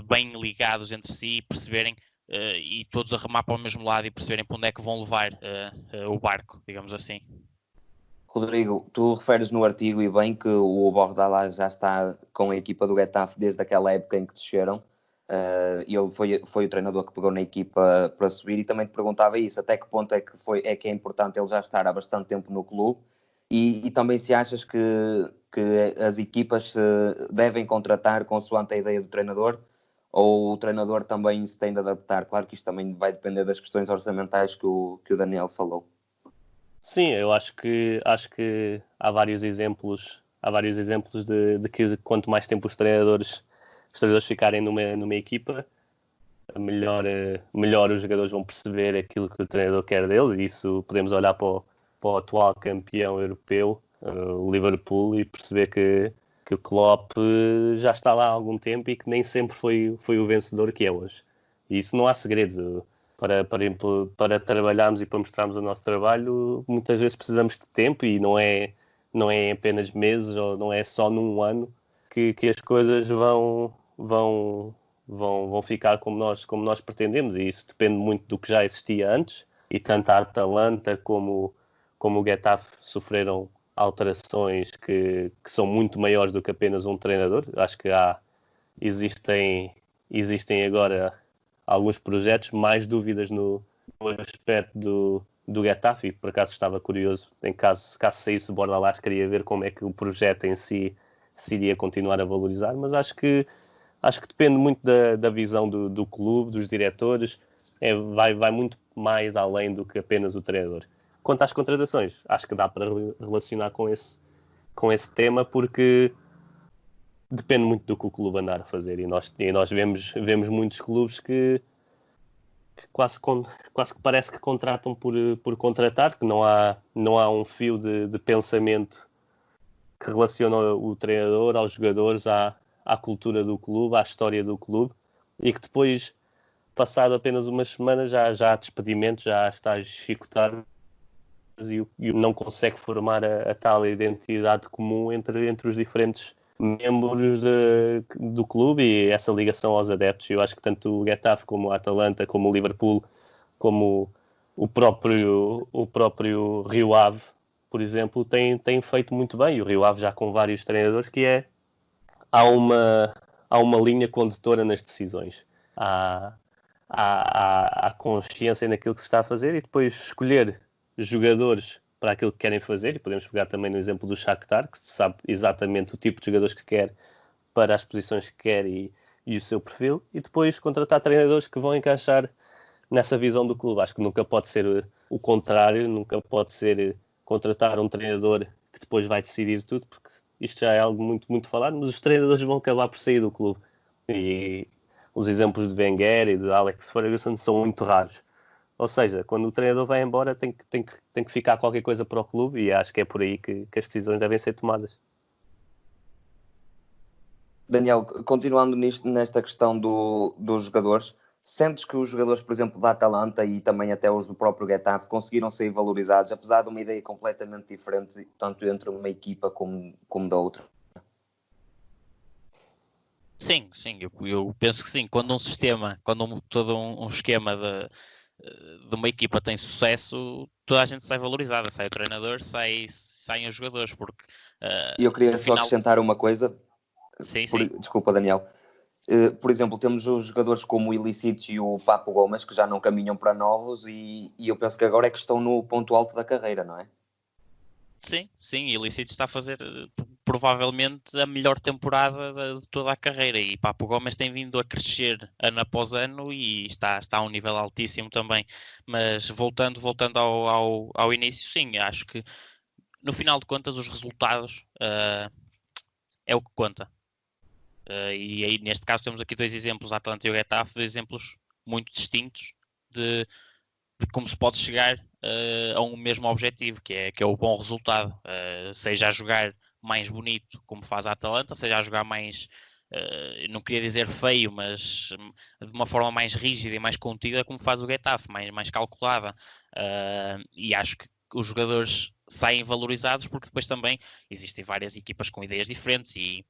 bem ligados entre si e perceberem, e todos a remar para o mesmo lado e perceberem para onde é que vão levar o barco, digamos assim. Rodrigo, tu referes no artigo, e bem, que o Bordalás já está com a equipa do Getafe desde aquela época em que desceram. Ele foi o treinador que pegou na equipa para subir, e também te perguntava isso, até que ponto é que é importante ele já estar há bastante tempo no clube, e também se achas que as equipas devem contratar consoante a ideia do treinador, ou o treinador também se tem de adaptar? Claro que isto também vai depender das questões orçamentais que o Daniel falou. Sim, eu acho que há vários exemplos de que quanto mais tempo os treinadores ficarem numa equipa, melhor os jogadores vão perceber aquilo que o treinador quer deles, e isso podemos olhar para o atual campeão europeu, o Liverpool, e perceber que o Klopp já está lá há algum tempo e que nem sempre foi o vencedor que é hoje. E isso não há segredos. Para trabalharmos e para mostrarmos o nosso trabalho, muitas vezes precisamos de tempo, e não é em apenas meses, ou não é só num ano que as coisas vão ficar como nós pretendemos, e isso depende muito do que já existia antes, e tanto a Atalanta como o Getafe sofreram alterações que são muito maiores do que apenas um treinador. Acho que existem agora alguns projetos, mais dúvidas no aspecto do Getafe, e por acaso estava curioso, em caso saísse o Bordalás, queria ver como é que o projeto em si se iria continuar a valorizar, mas acho que depende muito da visão do clube, dos diretores, vai muito mais além do que apenas o treinador. Quanto às contratações, acho que dá para relacionar com esse tema, porque depende muito do que o clube andar a fazer, e nós vemos muitos clubes que quase que parece que contratam por contratar, que não há um fio de pensamento que relaciona o treinador aos jogadores, à cultura do clube, à história do clube, e que depois, passado apenas umas semanas, já há despedimentos, já há estágios chicotados, e não consegue formar a tal identidade comum entre os diferentes membros do clube, e essa ligação aos adeptos. Eu acho que tanto o Getafe como o Atalanta, como o Liverpool, como o próprio Rio Ave, por exemplo, tem feito muito bem. E o Rio Ave já com vários treinadores, que há uma linha condutora nas decisões. Há consciência naquilo que se está a fazer, e depois escolher jogadores para aquilo que querem fazer, e podemos pegar também no exemplo do Shakhtar, que sabe exatamente o tipo de jogadores que quer para as posições que quer e o seu perfil, e depois contratar treinadores que vão encaixar nessa visão do clube. Acho que nunca pode ser o contrário, nunca pode ser contratar um treinador que depois vai decidir tudo, porque isto já é algo muito, muito falado, mas os treinadores vão acabar por sair do clube. E os exemplos de Wenger e de Alex Ferguson são muito raros. Ou seja, quando o treinador vai embora, tem que ficar qualquer coisa para o clube, e acho que é por aí que as decisões devem ser tomadas. Daniel, continuando nesta questão dos jogadores, sentes que os jogadores, por exemplo, da Atalanta e também até os do próprio Getafe, conseguiram ser valorizados, apesar de uma ideia completamente diferente, tanto entre uma equipa como da outra? Sim, eu penso que sim. Quando todo um esquema de uma equipa tem sucesso, toda a gente sai valorizada, sai o treinador, saem os jogadores, porque E eu queria só acrescentar uma coisa. Sim. Desculpa, Daniel. Por exemplo, temos os jogadores como o Ilicic e o Papo Gomes, que já não caminham para novos, e eu penso que agora é que estão no ponto alto da carreira, não é? Sim, e Ilicic está a fazer provavelmente a melhor temporada de toda a carreira, e Papo Gomes tem vindo a crescer ano após ano e está a um nível altíssimo também. Mas voltando ao início, sim, acho que no final de contas os resultados é o que conta. E aí neste caso temos aqui dois exemplos, a Atalanta e o Getafe, dois exemplos muito distintos de como se pode chegar a um mesmo objetivo, que é o bom resultado, seja a jogar mais bonito, como faz a Atalanta, seja a jogar mais, não queria dizer feio, mas de uma forma mais rígida e mais contida, como faz o Getafe, mais calculada. E acho que os jogadores saem valorizados, porque depois também existem várias equipas com ideias diferentes, e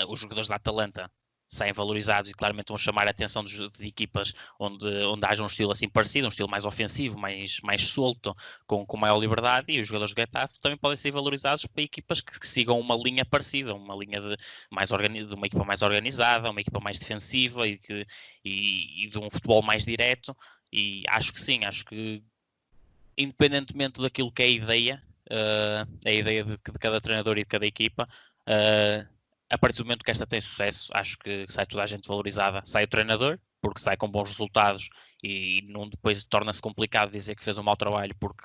os jogadores da Atalanta saem valorizados e claramente vão chamar a atenção de equipas onde haja um estilo assim parecido, um estilo mais ofensivo, mais solto, com maior liberdade, e os jogadores do Getafe também podem ser valorizados para equipas que sigam uma linha parecida, uma linha de uma equipa mais organizada, uma equipa mais defensiva e de um futebol mais direto. E acho que sim, acho que independentemente daquilo que é a ideia de cada treinador e de cada equipa, a partir do momento que esta tem sucesso, acho que sai toda a gente valorizada. Sai o treinador, porque sai com bons resultados e não, depois torna-se complicado dizer que fez um mau trabalho, porque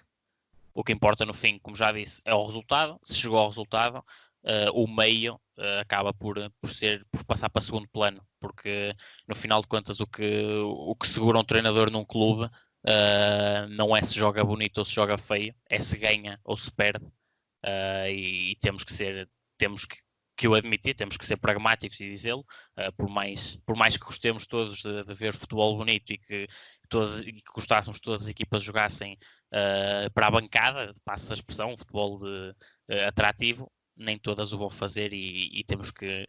o que importa no fim, como já disse, é o resultado. Se chegou ao resultado, o meio acaba por passar para segundo plano, porque no final de contas o que segura um treinador num clube não é se joga bonito ou se joga feio, é se ganha ou se perde. E temos que o admitir, temos que ser pragmáticos e dizê-lo, por mais que gostemos todos de ver futebol bonito e que gostássemos que todas as equipas jogassem para a bancada, passa a expressão, futebol atrativo, nem todas o vão fazer e temos que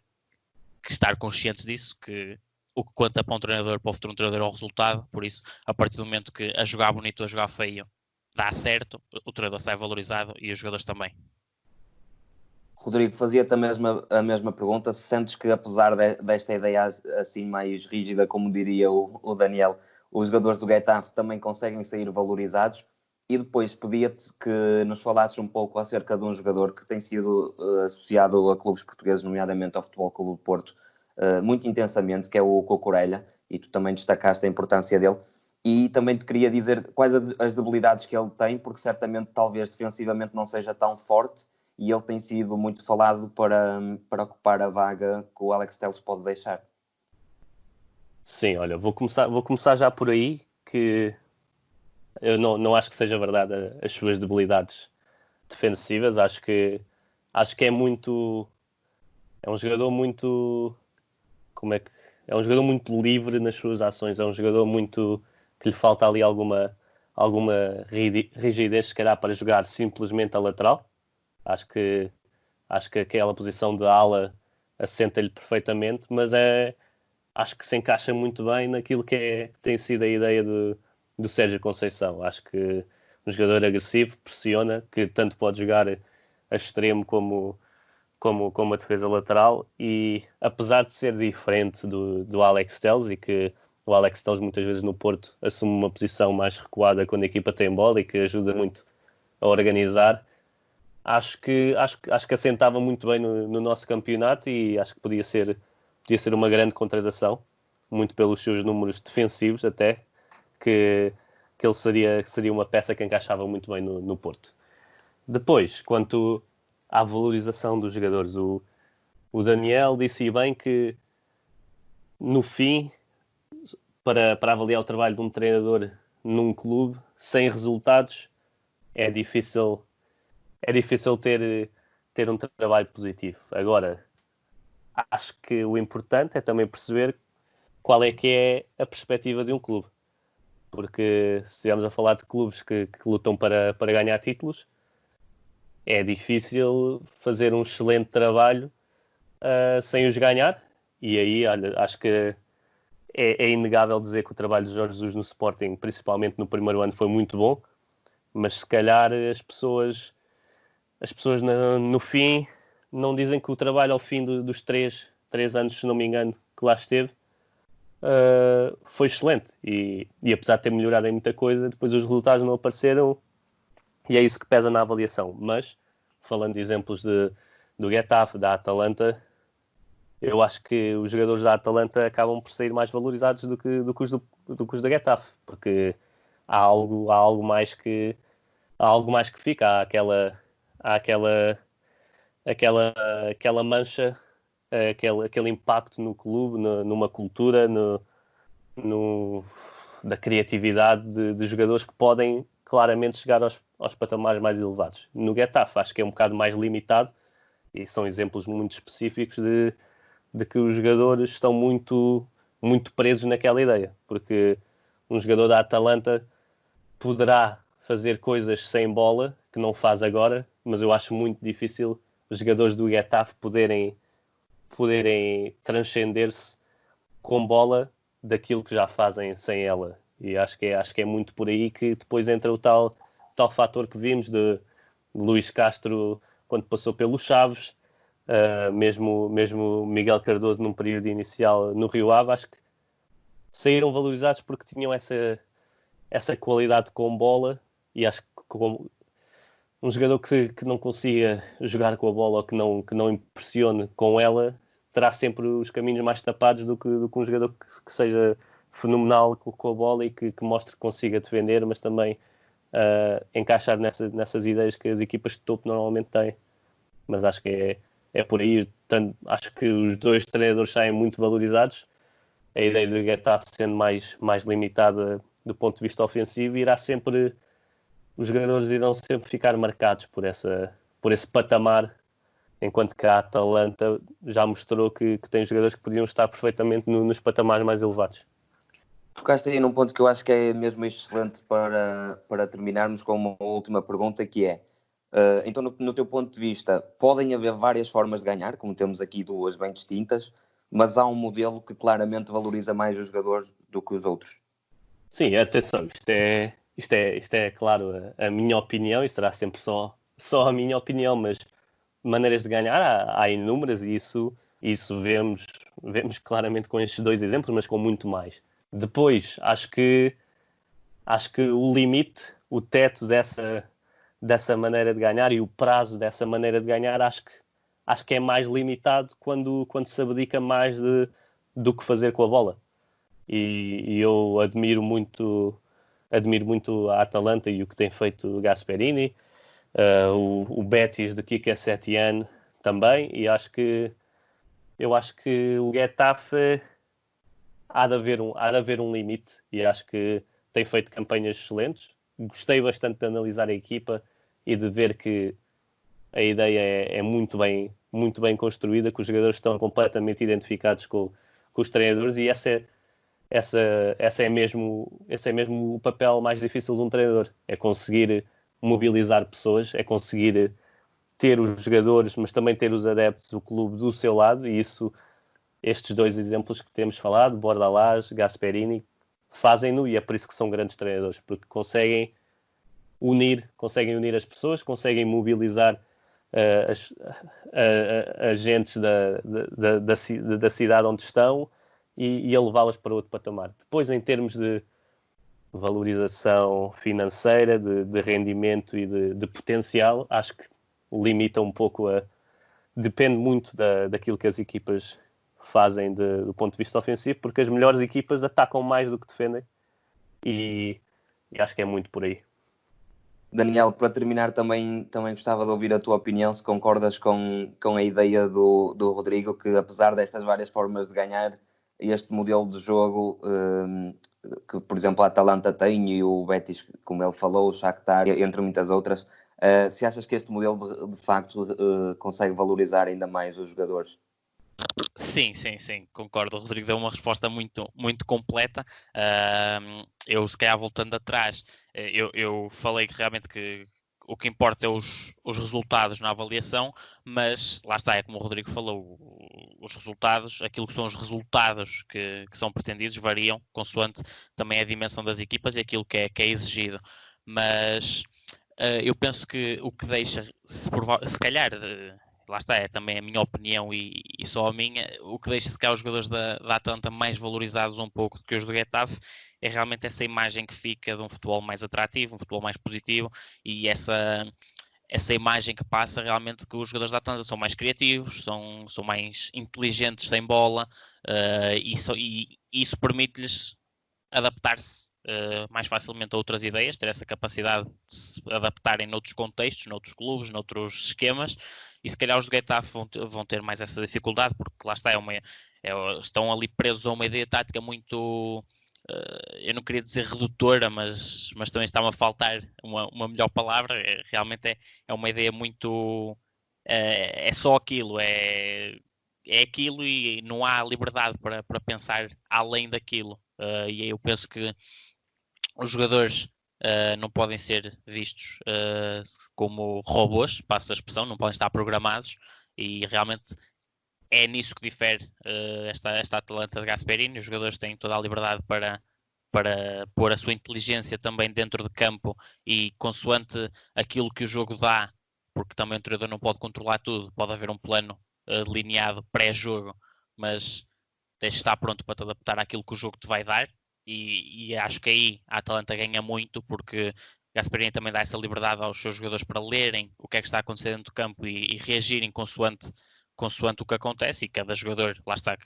estar conscientes disso, que o que conta para um treinador, para o futuro treinador é o resultado. Por isso, a partir do momento que a jogar bonito ou a jogar feio dá certo, o treinador sai valorizado e os jogadores também. Rodrigo, fazia-te a mesma pergunta, se sentes que apesar desta ideia assim mais rígida, como diria o Daniel, os jogadores do Getafe também conseguem sair valorizados. E depois pedia-te que nos falasses um pouco acerca de um jogador que tem sido associado a clubes portugueses, nomeadamente ao Futebol Clube do Porto, muito intensamente, que é o Cucurella, e tu também destacaste a importância dele. E também te queria dizer quais as debilidades que ele tem, porque certamente talvez defensivamente não seja tão forte, e ele tem sido muito falado para ocupar a vaga que o Alex Telles pode deixar. Sim, olha, vou começar já por aí, que eu não acho que seja verdade as suas debilidades defensivas. Acho que é um jogador muito, é um jogador muito livre nas suas ações, é um jogador muito que lhe falta ali alguma rigidez, se calhar, para jogar simplesmente a lateral. Acho que aquela posição de ala assenta-lhe perfeitamente, mas acho que se encaixa muito bem naquilo que tem sido a ideia do Sérgio Conceição. Acho que um jogador agressivo, pressiona, que tanto pode jogar a extremo como a defesa lateral, e apesar de ser diferente do Alex Telles, e que o Alex Telles muitas vezes no Porto assume uma posição mais recuada quando a equipa tem bola e que ajuda muito a organizar, acho que assentava muito bem no nosso campeonato, e acho que podia ser uma grande contratação, muito pelos seus números defensivos até, que ele seria uma peça que encaixava muito bem no Porto. Depois, quanto à valorização dos jogadores, o Daniel disse bem que no fim, para avaliar o trabalho de um treinador num clube, sem resultados, é difícil ter um trabalho positivo. Agora, acho que o importante é também perceber qual é que é a perspectiva de um clube. Porque se estivermos a falar de clubes que lutam para ganhar títulos, é difícil fazer um excelente trabalho sem os ganhar. E aí, olha, acho que é inegável dizer que o trabalho de Jorge Jesus no Sporting, principalmente no primeiro ano, foi muito bom, mas se calhar as pessoas no fim não dizem que o trabalho ao fim dos 3 anos, se não me engano, que lá esteve, foi excelente. E apesar de ter melhorado em muita coisa, depois os resultados não apareceram, e é isso que pesa na avaliação. Mas, falando de exemplos do Getafe, da Atalanta, eu acho que os jogadores da Atalanta acabam por sair mais valorizados do que os da Getafe, porque há algo mais que fica, há aquela mancha, aquele impacto no clube, numa cultura, da criatividade de jogadores que podem claramente chegar aos patamares mais elevados. No Getafe acho que é um bocado mais limitado, e são exemplos muito específicos de que os jogadores estão muito, muito presos naquela ideia, porque um jogador da Atalanta poderá fazer coisas sem bola que não faz agora, mas eu acho muito difícil os jogadores do Getafe poderem transcender-se com bola daquilo que já fazem sem ela. E acho que é muito por aí que depois entra o tal fator que vimos de Luís Castro quando passou pelos Chaves, mesmo Miguel Cardoso num período inicial no Rio Ave. Acho que saíram valorizados porque tinham essa qualidade com bola, e acho que como um jogador que não consiga jogar com a bola ou que não impressione com ela, terá sempre os caminhos mais tapados do que um jogador que seja fenomenal com a bola e que mostre que consiga defender, mas também encaixar nessas ideias que as equipas de topo normalmente têm. Mas acho que é por aí. Acho que os dois treinadores saem muito valorizados. A ideia do Getafe sendo mais limitada do ponto de vista ofensivo, os jogadores irão sempre ficar marcados por esse patamar, enquanto que a Atalanta já mostrou que tem jogadores que podiam estar perfeitamente nos patamares mais elevados. Tocaste aí num ponto que eu acho que é mesmo excelente para terminarmos com uma última pergunta, que é, então no teu ponto de vista, podem haver várias formas de ganhar, como temos aqui duas bem distintas, mas há um modelo que claramente valoriza mais os jogadores do que os outros? Sim, atenção, isto é claro a minha opinião, e será sempre só a minha opinião, mas maneiras de ganhar há inúmeras, e isso vemos claramente com estes dois exemplos, mas com muito mais. Depois, acho que o limite, o teto dessa maneira de ganhar e o prazo dessa maneira de ganhar, acho que é mais limitado quando se abdica mais do que fazer com a bola. E eu admiro muito a Atalanta e o que tem feito o Gasperini, o Betis de Quique Setien também, e eu acho que o Getafe há de haver um limite, e acho que tem feito campanhas excelentes. Gostei bastante de analisar a equipa e de ver que a ideia é muito bem construída, que os jogadores estão completamente identificados com os treinadores, e esse é mesmo o papel mais difícil de um treinador, é conseguir mobilizar pessoas, é conseguir ter os jogadores, mas também ter os adeptos, o clube do seu lado, e isso, estes dois exemplos que temos falado, Bordalás, Gasperini, fazem-no, e é por isso que são grandes treinadores, porque conseguem unir as pessoas, conseguem mobilizar agentes da cidade onde estão e elevá-las para outro patamar. Depois, em termos de valorização financeira, de rendimento e de potencial, acho que limita um pouco depende muito daquilo que as equipas fazem do ponto de vista ofensivo, porque as melhores equipas atacam mais do que defendem, e acho que é muito por aí. Daniel, para terminar, também gostava de ouvir a tua opinião, se concordas com a ideia do Rodrigo, que apesar destas várias formas de ganhar, este modelo de jogo que, por exemplo, a Atalanta tem, e o Betis, como ele falou, o Shakhtar, entre muitas outras, se achas que este modelo de facto consegue valorizar ainda mais os jogadores? Sim, concordo. O Rodrigo deu uma resposta muito, muito completa. Eu, se calhar, voltando atrás, eu falei que realmente que o que importa é os resultados na avaliação, mas lá está, é como o Rodrigo falou, os resultados, aquilo que são os resultados que são pretendidos variam consoante também a dimensão das equipas e aquilo que é exigido. Mas eu penso que o que deixa, se calhar... lá está, é também a minha opinião e só a minha, o que deixa se calhar os jogadores da Atalanta mais valorizados um pouco do que os do Getafe é realmente essa imagem que fica de um futebol mais atrativo, um futebol mais positivo, e essa imagem que passa realmente que os jogadores da Atalanta são mais criativos, são mais inteligentes sem bola, e isso permite-lhes adaptar-se mais facilmente a outras ideias, ter essa capacidade de se adaptarem noutros contextos, noutros clubes, noutros esquemas, e se calhar os do Getafe vão ter mais essa dificuldade, porque lá está, estão ali presos a uma ideia tática muito, eu não queria dizer redutora, mas também está-me a faltar uma melhor palavra. Realmente é uma ideia muito, é só aquilo, é aquilo, e não há liberdade para pensar além daquilo, e aí eu penso que os jogadores não podem ser vistos como robôs, passa a expressão, não podem estar programados, e realmente é nisso que difere esta Atalanta de Gasperini. Os jogadores têm toda a liberdade para pôr a sua inteligência também dentro de campo, e consoante aquilo que o jogo dá, porque também o treinador não pode controlar tudo, pode haver um plano delineado pré-jogo, mas tens de estar pronto para te adaptar àquilo que o jogo te vai dar. E acho que aí a Atalanta ganha muito, porque Gasperini também dá essa liberdade aos seus jogadores para lerem o que é que está a acontecer dentro do campo e reagirem consoante consoante o que acontece, e cada jogador, lá está,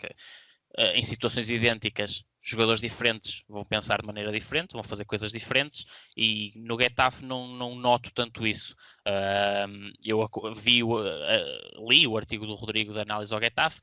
em situações idênticas, jogadores diferentes vão pensar de maneira diferente, vão fazer coisas diferentes, e no Getafe não noto tanto isso. Eu li o artigo do Rodrigo da análise ao Getafe,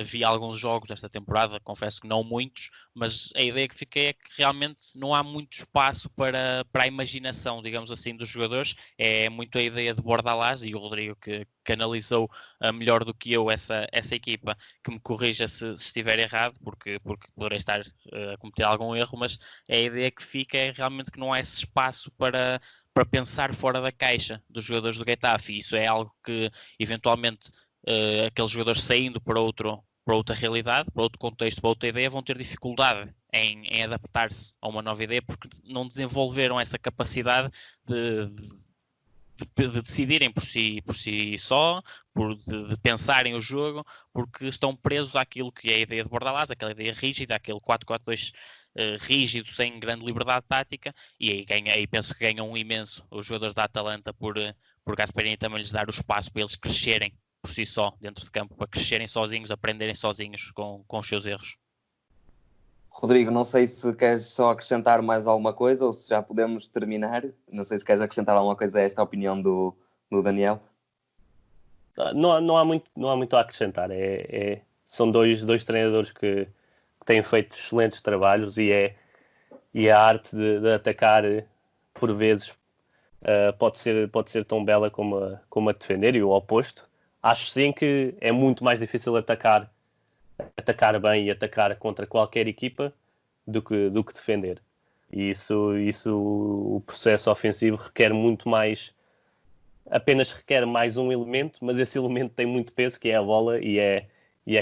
vi alguns jogos desta temporada, confesso que não muitos, mas a ideia que fiquei é que realmente não há muito espaço para a imaginação, digamos assim, dos jogadores. É muito a ideia de Bordalás, e o Rodrigo que analisou melhor do que eu essa equipa, que me corrija se estiver errado, porque poderei estar a cometer algum erro, mas a ideia que fica é realmente que não há esse espaço para pensar fora da caixa dos jogadores do Getafe, e isso é algo que eventualmente aqueles jogadores saindo para outra realidade, para outro contexto, para outra ideia, vão ter dificuldade em adaptar-se a uma nova ideia, porque não desenvolveram essa capacidade de decidirem por si só, de pensarem o jogo, porque estão presos àquilo que é a ideia de Bordalás, aquela ideia rígida, aquele 4-4-2 rígido, sem grande liberdade tática, e aí penso que ganham um imenso os jogadores da Atalanta por Gasperini também lhes dar o espaço para eles crescerem por si só dentro de campo, para crescerem sozinhos, aprenderem sozinhos com os seus erros. Rodrigo, não sei se queres só acrescentar mais alguma coisa ou se já podemos terminar. Não sei se queres acrescentar alguma coisa a esta opinião do Daniel. Não há muito a acrescentar. São dois treinadores que têm feito excelentes trabalhos, e a arte de atacar, por vezes, pode ser tão bela como a defender, e o oposto. Acho sim que é muito mais difícil atacar bem e atacar contra qualquer equipa do que defender. E isso o processo ofensivo requer muito mais, apenas requer mais um elemento, mas esse elemento tem muito peso, que é a bola, e é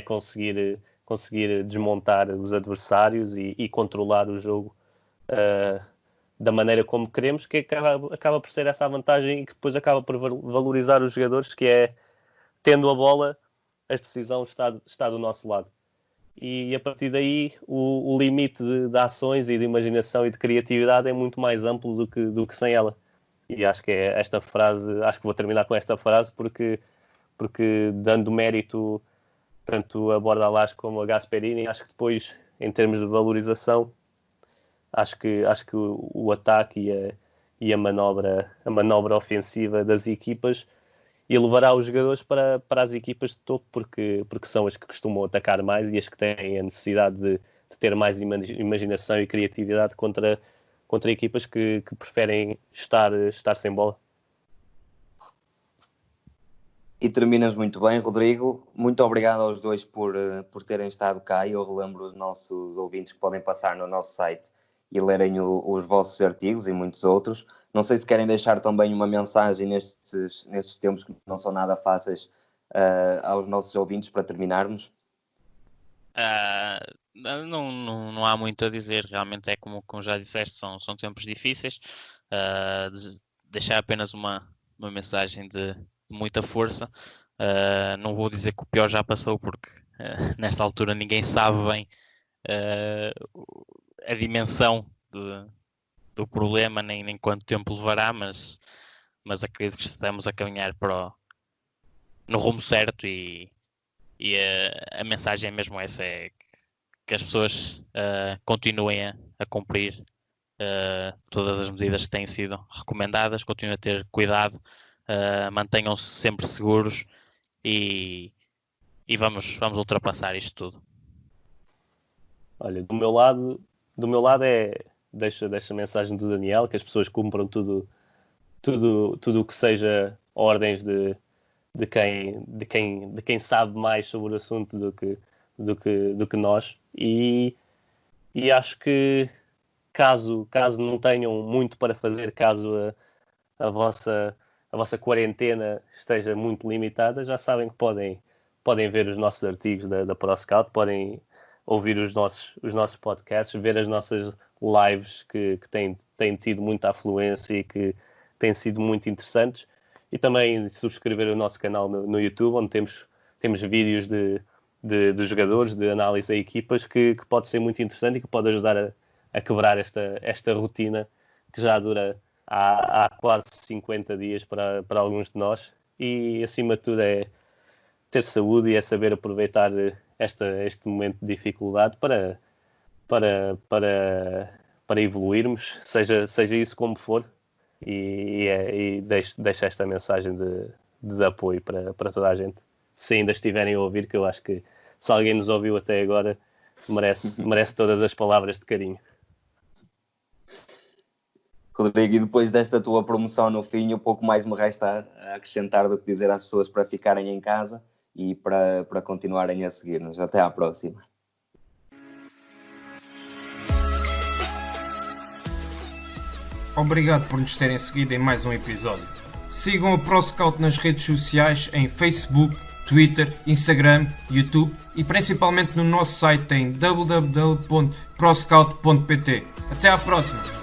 conseguir desmontar os adversários e controlar o jogo da maneira como queremos, que acaba por ser essa a vantagem, e que depois acaba por valorizar os jogadores, que é, tendo a bola, a decisão está do nosso lado. E a partir daí o limite de ações e de imaginação e de criatividade é muito mais amplo do que sem ela. E acho que é esta frase, acho que vou terminar com esta frase, porque dando mérito tanto a Bordalás como a Gasperini, acho que depois, em termos de valorização, acho que o ataque e a manobra ofensiva das equipas elevará os jogadores para as equipas de topo, porque são as que costumam atacar mais e as que têm a necessidade de ter mais imaginação e criatividade contra equipas que preferem estar sem bola. E terminas muito bem, Rodrigo. Muito obrigado aos dois por terem estado cá. Eu relembro os nossos ouvintes que podem passar no nosso site e lerem os vossos artigos e muitos outros. Não sei se querem deixar também uma mensagem nestes tempos que não são nada fáceis aos nossos ouvintes para terminarmos. Não há muito a dizer, realmente é como já disseste, são tempos difíceis. Deixar apenas uma mensagem de muita força. Não vou dizer que o pior já passou, porque nesta altura ninguém sabe bem a dimensão do problema, nem quanto tempo levará, mas acredito que estamos a caminhar no rumo certo, e a mensagem é mesmo essa, é que as pessoas continuem a cumprir todas as medidas que têm sido recomendadas, continuem a ter cuidado, mantenham-se sempre seguros, e vamos ultrapassar isto tudo. Olha, do meu lado deixo a mensagem do Daniel, que as pessoas cumpram tudo o que seja ordens de quem sabe mais sobre o assunto do que nós, e acho que caso não tenham muito para fazer, caso a vossa quarentena esteja muito limitada, já sabem que podem ver os nossos artigos da ProScout, podem ouvir os nossos podcasts, ver as nossas lives que têm tido muita afluência e que têm sido muito interessantes, e também subscrever o nosso canal no YouTube, onde temos vídeos de jogadores, de análise a equipas, que pode ser muito interessante e que pode ajudar a quebrar esta rotina que já dura há quase 50 dias para alguns de nós, e acima de tudo ter saúde e é saber aproveitar este momento de dificuldade para evoluirmos, seja isso como for, e deixo esta mensagem de apoio para toda a gente, se ainda estiverem a ouvir, que eu acho que se alguém nos ouviu até agora, merece todas as palavras de carinho. Rodrigo, e depois desta tua promoção no fim, um pouco mais me resta a acrescentar do que dizer às pessoas para ficarem em casa e para continuarem a seguir-nos. Até à próxima. Obrigado por nos terem seguido em mais um episódio. Sigam a ProScout nas redes sociais em Facebook, Twitter, Instagram, YouTube e principalmente no nosso site em www.proscout.pt. Até à próxima!